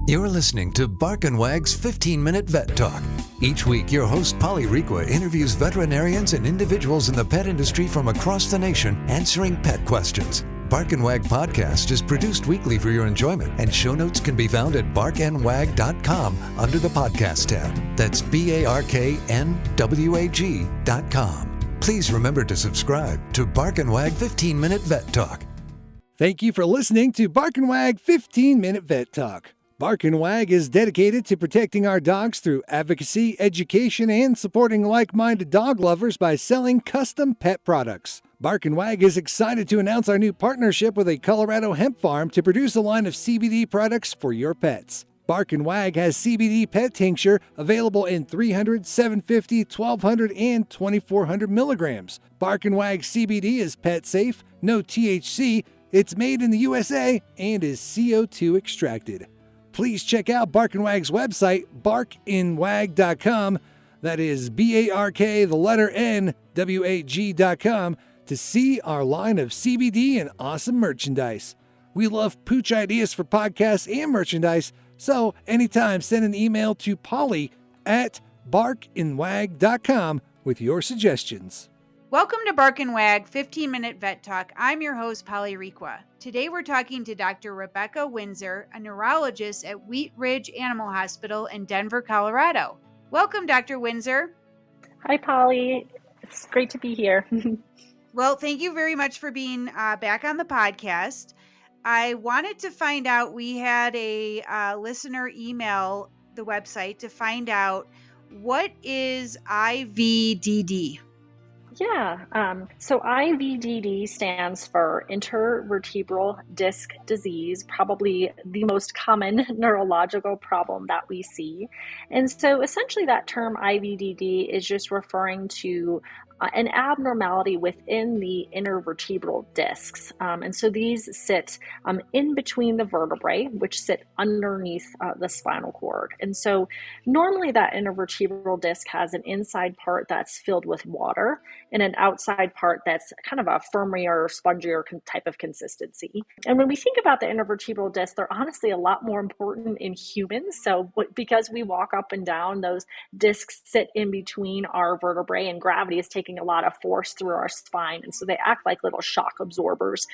You're listening to Bark and Wag's 15-Minute Vet Talk. Each week, your host, Polly Requa, interviews veterinarians and individuals in the pet industry from across the nation answering pet questions. Bark and Wag podcast is produced weekly for your enjoyment, and show notes can be found at barkandwag.com under the podcast tab. That's BARKNWAG.com. Please remember to subscribe to Bark and Wag 15-Minute Vet Talk. Thank you for listening to Bark and Wag 15-Minute Vet Talk. Bark and Wag is dedicated to protecting our dogs through advocacy, education, and supporting like-minded dog lovers by selling custom pet products. Bark and Wag is excited to announce our new partnership with a Colorado hemp farm to produce a line of CBD products for your pets. Bark and Wag has CBD pet tincture available in 300, 750, 1200, and 2400 milligrams. Bark and Wag CBD is pet safe, no THC, it's made in the USA, and is CO2 extracted. Please check out Bark and Wag's website, barkandwag.com. That is BARK, to see our line of CBD and awesome merchandise. We love pooch ideas for podcasts and merchandise, so anytime send an email to Polly at barkandwag.com with your suggestions. Welcome to Bark and Wag 15-Minute Vet Talk. I'm your host, Polly Requa. Today we're talking to Dr. Rebecca Windsor, a neurologist at Wheat Ridge Animal Hospital in Denver, Colorado. Welcome, Dr. Windsor. Hi, Polly. It's great to be here. Well, thank you very much for being back on the podcast. I wanted to find out, we had a listener email the website to find out, what is IVDD? Yeah, so IVDD stands for Intervertebral Disc Disease, probably the most common neurological problem that we see. And so essentially that term IVDD is just referring to an abnormality within the intervertebral discs. And so these sit in between the vertebrae, which sit underneath the spinal cord. And so normally that intervertebral disc has an inside part that's filled with water and an outside part that's kind of a firmer, spongier type of consistency. And when we think about the intervertebral disc, they're honestly a lot more important in humans. So because we walk up and down, those discs sit in between our vertebrae, and gravity is taking a lot of force through our spine. And so they act like little shock absorbers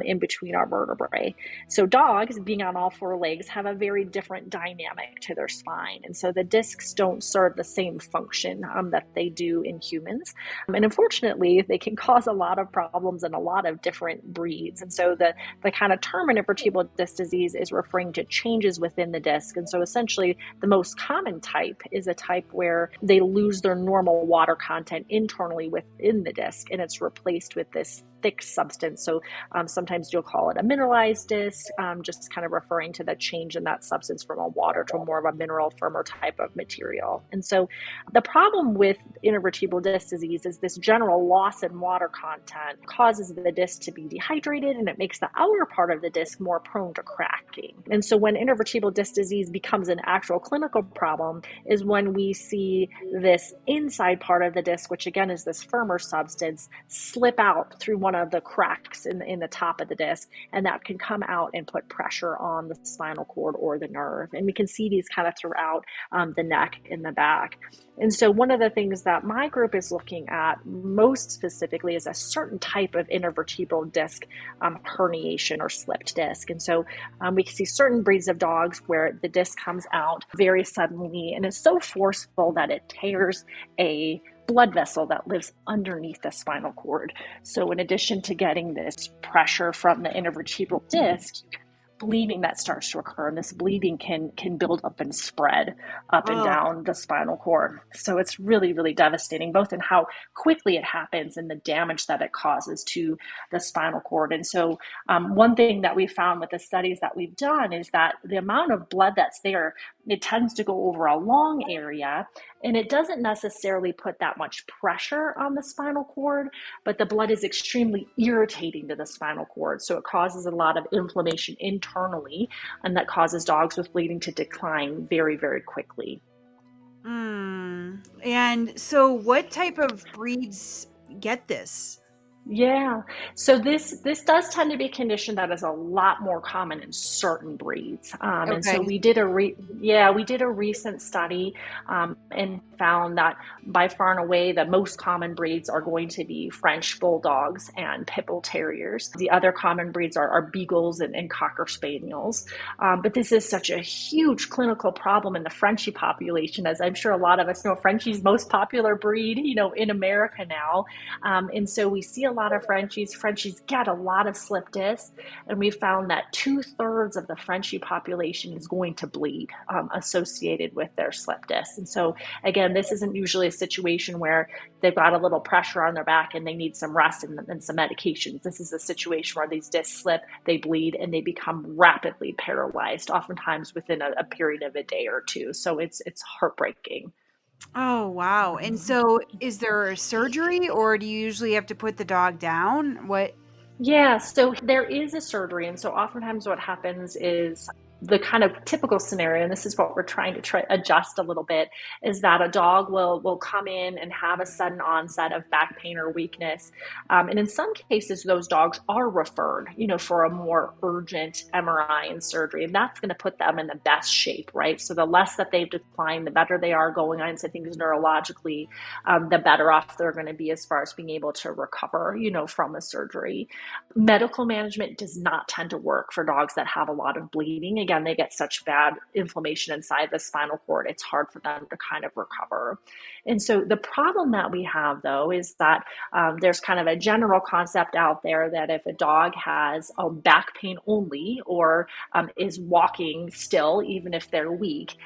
in between our vertebrae. So dogs, being on all four legs, have a very different dynamic to their spine. And so the discs don't serve the same function that they do in humans. And unfortunately, they can cause a lot of problems in a lot of different breeds. And so the kind of term intervertebral disc disease is referring to changes within the disc. And so essentially the most common type is a type where they lose their normal water content internally within the disc, and it's replaced with this thick substance. So sometimes you'll call it a mineralized disc, just kind of referring to the change in that substance from a water to more of a mineral, firmer type of material. And so the problem with intervertebral disc disease is this general loss in water content causes the disc to be dehydrated, and it makes the outer part of the disc more prone to cracking. And so when intervertebral disc disease becomes an actual clinical problem is when we see this inside part of the disc, which again is this firmer substance, slip out through one of the cracks in the top of the disc, and that can come out and put pressure on the spinal cord or the nerve. And we can see these kind of throughout the neck and the back. And so one of the things that my group is looking at most specifically is a certain type of intervertebral disc herniation or slipped disc. And so we can see certain breeds of dogs where the disc comes out very suddenly, and it's so forceful that it tears a blood vessel that lives underneath the spinal cord. So in addition to getting this pressure from the intervertebral disc, bleeding that starts to occur, and this bleeding can build up and spread up and down the spinal cord. So it's really, really devastating, both in how quickly it happens and the damage that it causes to the spinal cord. And so one thing that we found with the studies that we've done is that the amount of blood that's there, it tends to go over a long area, and it doesn't necessarily put that much pressure on the spinal cord, but the blood is extremely irritating to the spinal cord. So it causes a lot of inflammation internally, and that causes dogs with bleeding to decline very, very quickly. And so what type of breeds get this? Yeah. So this does tend to be a condition that is a lot more common in certain breeds. And so Okay. we did a recent study and found that by far and away the most common breeds are going to be French bulldogs and pit bull terriers. The other common breeds are beagles and cocker spaniels. But this is such a huge clinical problem in the Frenchie population, as I'm sure a lot of us know. Frenchie's most popular breed, in America now. And so we see a lot of Frenchies. Frenchies get a lot of slip disc, and we found that 2/3 of the Frenchie population is going to bleed associated with their slip disc. And so, again, this isn't usually a situation where they've got a little pressure on their back and they need some rest and some medications. This is a situation where these discs slip, they bleed, and they become rapidly paralyzed, oftentimes within a period of a day or two. So it's heartbreaking. Oh, wow. And so is there a surgery or do you usually have to put the dog down? What? Yeah, so there is a surgery. And so oftentimes what happens is the kind of typical scenario, and this is what we're trying to adjust a little bit, is that a dog will come in and have a sudden onset of back pain or weakness. And in some cases, those dogs are referred, for a more urgent MRI and surgery. And that's going to put them in the best shape, right? So the less that they've declined, the better they are going on to things neurologically, the better off they're going to be as far as being able to recover, from a surgery. Medical management does not tend to work for dogs that have a lot of bleeding. Again, they get such bad inflammation inside the spinal cord, it's hard for them to kind of recover. And so the problem that we have, though, is that there's kind of a general concept out there that if a dog has back pain only or is walking still, even if they're weak,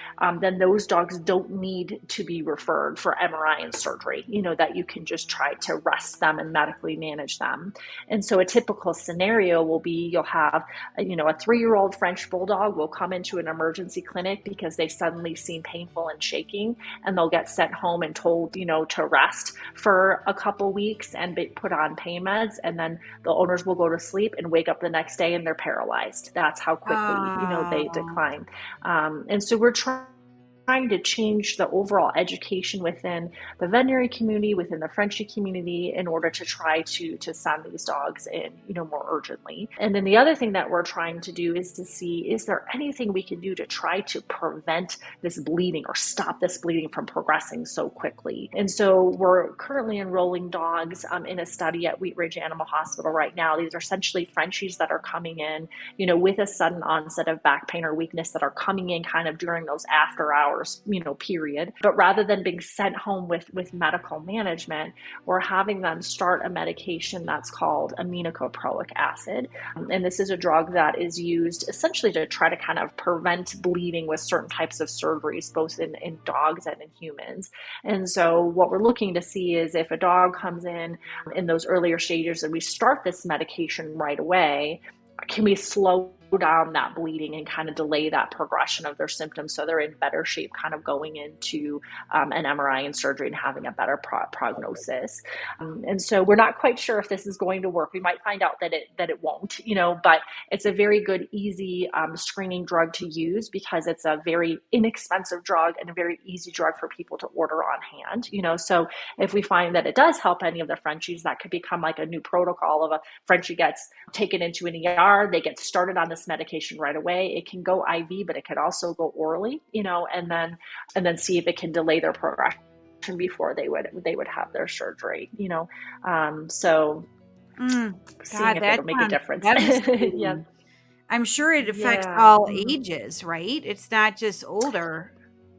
then those dogs don't need to be referred for MRI and surgery, that you can just try to rest them and medically manage them. And so a typical scenario will be you'll have, a 3-year-old French bulldog will come into an emergency clinic because they suddenly seem painful and shaking, and they'll get sent home and told, to rest for a couple weeks and be put on pain meds. And then the owners will go to sleep and wake up the next day and they're paralyzed. That's how quickly, they decline. And so we're trying to change the overall education within the veterinary community, within the Frenchie community, in order to try to send these dogs in, more urgently. And then the other thing that we're trying to do is to see, is there anything we can do to try to prevent this bleeding or stop this bleeding from progressing so quickly? And so we're currently enrolling dogs in a study at Wheat Ridge Animal Hospital right now. These are essentially Frenchies that are coming in, with a sudden onset of back pain or weakness, that are coming in kind of during those after hours, period. But rather than being sent home with medical management, we're having them start a medication that's called aminocaproic acid. And this is a drug that is used essentially to try to kind of prevent bleeding with certain types of surgeries, both in dogs and in humans. And so what we're looking to see is if a dog comes in those earlier stages and we start this medication right away, can we slow down that bleeding and kind of delay that progression of their symptoms so they're in better shape kind of going into an MRI and surgery and having a better prognosis. And so we're not quite sure if this is going to work. We might find out that it won't, but it's a very good, easy screening drug to use because it's a very inexpensive drug and a very easy drug for people to order on hand, so if we find that it does help any of the Frenchies, that could become like a new protocol of a Frenchie gets taken into an ER, they get started on this medication right away. It can go IV, but it could also go orally, and then see if it can delay their progression before they would have their surgery, so seeing if it'll make a difference. Yeah. I'm sure it affects all ages, right? It's not just older.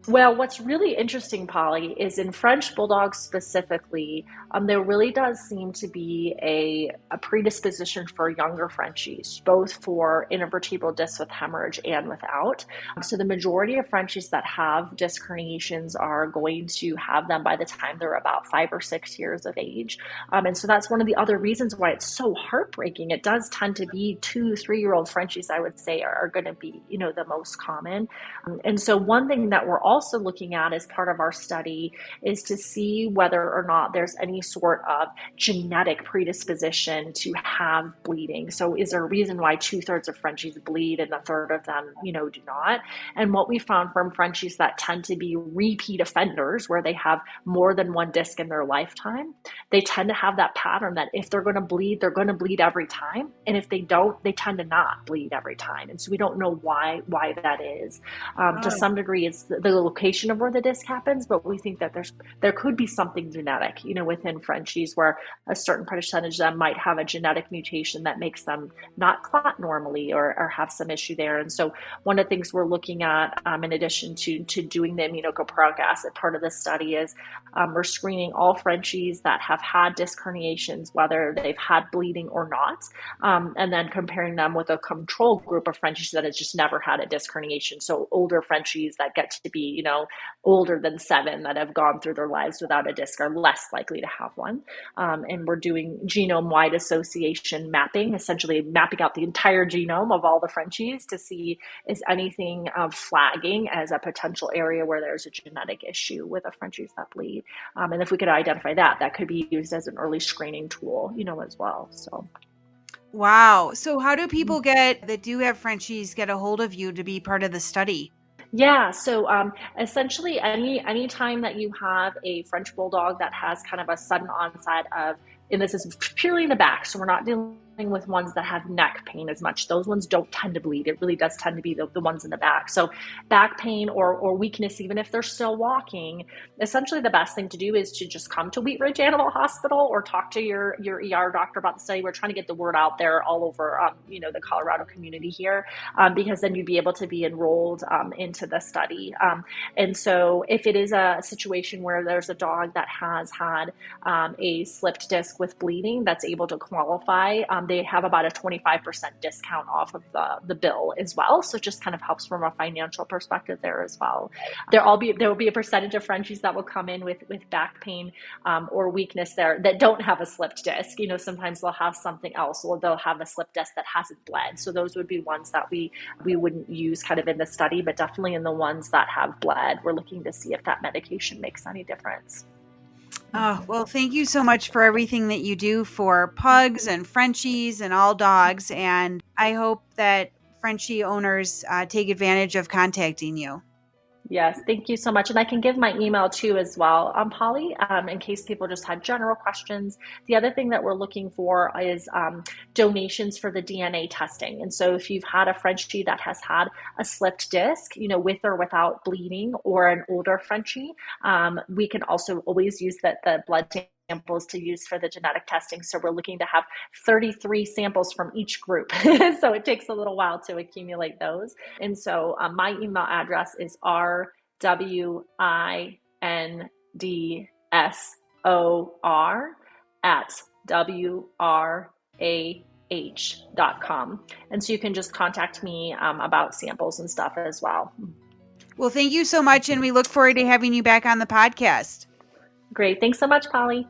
Well, what's really interesting, Polly, is in French Bulldogs specifically, there really does seem to be a predisposition for younger Frenchies, both for intervertebral discs with hemorrhage and without. So the majority of Frenchies that have disc herniations are going to have them by the time they're about 5 or 6 years of age. And so that's one of the other reasons why it's so heartbreaking. It does tend to be 2-3-year-old Frenchies, I would say, are going to be, the most common. And so one thing that we're also looking at as part of our study is to see whether or not there's any sort of genetic predisposition to have bleeding. So is there a reason why 2/3 of Frenchies bleed and 1/3 of them, do not? And what we found from Frenchies that tend to be repeat offenders, where they have more than one disc in their lifetime, they tend to have that pattern that if they're going to bleed, they're going to bleed every time. And if they don't, they tend to not bleed every time. And so we don't know why that is. To some degree, it's the location of where the disc happens, but we think that there could be something genetic, within Frenchies, where a certain percentage of them might have a genetic mutation that makes them not clot normally or have some issue there. And so one of the things we're looking at, in addition to doing the aminoglyceric acid part of the study, is we're screening all Frenchies that have had disc herniations, whether they've had bleeding or not, and then comparing them with a control group of Frenchies that has just never had a disc herniation. So older Frenchies that get to be, older than 7, that have gone through their lives without a disc, are less likely to have one. And we're doing genome-wide association mapping, essentially mapping out the entire genome of all the Frenchies to see is anything flagging as a potential area where there's a genetic issue with the Frenchies that bleed. And if we could identify that could be used as an early screening tool, as well. So. Wow. So how do people that do have Frenchies get a hold of you to be part of the study? Yeah, so essentially any time that you have a French Bulldog that has kind of a sudden onset of, and this is purely in the back, so we're not dealing with ones that have neck pain as much. Those ones don't tend to bleed. It really does tend to be the ones in the back. So back pain or weakness, even if they're still walking, essentially the best thing to do is to just come to Wheat Ridge Animal Hospital or talk to your ER doctor about the study. We're trying to get the word out there all over, the Colorado community here, because then you'd be able to be enrolled into the study. And so if it is a situation where there's a dog that has had a slipped disc with bleeding that's able to qualify, they have about a 25% discount off of the bill as well. So it just kind of helps from a financial perspective there as well. There will be a percentage of Frenchies that will come in with back pain or weakness there that don't have a slipped disc. Sometimes they'll have something else, or they'll have a slipped disc that hasn't bled. So those would be ones that we wouldn't use kind of in the study, but definitely in the ones that have bled, we're looking to see if that medication makes any difference. Oh, well, thank you so much for everything that you do for pugs and Frenchies and all dogs. And I hope that Frenchie owners take advantage of contacting you. Yes, thank you so much. And I can give my email too as well, Polly, in case people just had general questions. The other thing that we're looking for is donations for the DNA testing. And so if you've had a Frenchie that has had a slipped disc, with or without bleeding, or an older Frenchie, we can also always use the blood samples to use for the genetic testing. So we're looking to have 33 samples from each group. So it takes a little while to accumulate those. And so my email address is rwindsor@wrah.com. And so you can just contact me about samples and stuff as well. Well, thank you so much. And we look forward to having you back on the podcast. Great. Thanks so much, Polly.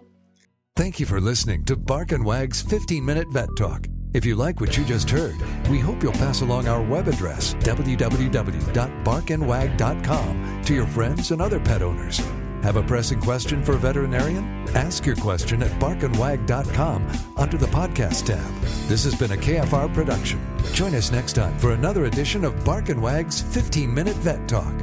Thank you for listening to Bark and Wag's 15-Minute Vet Talk. If you like what you just heard, we hope you'll pass along our web address, www.barkandwag.com, to your friends and other pet owners. Have a pressing question for a veterinarian? Ask your question at barkandwag.com under the podcast tab. This has been a KFR production. Join us next time for another edition of Bark and Wag's 15-Minute Vet Talk.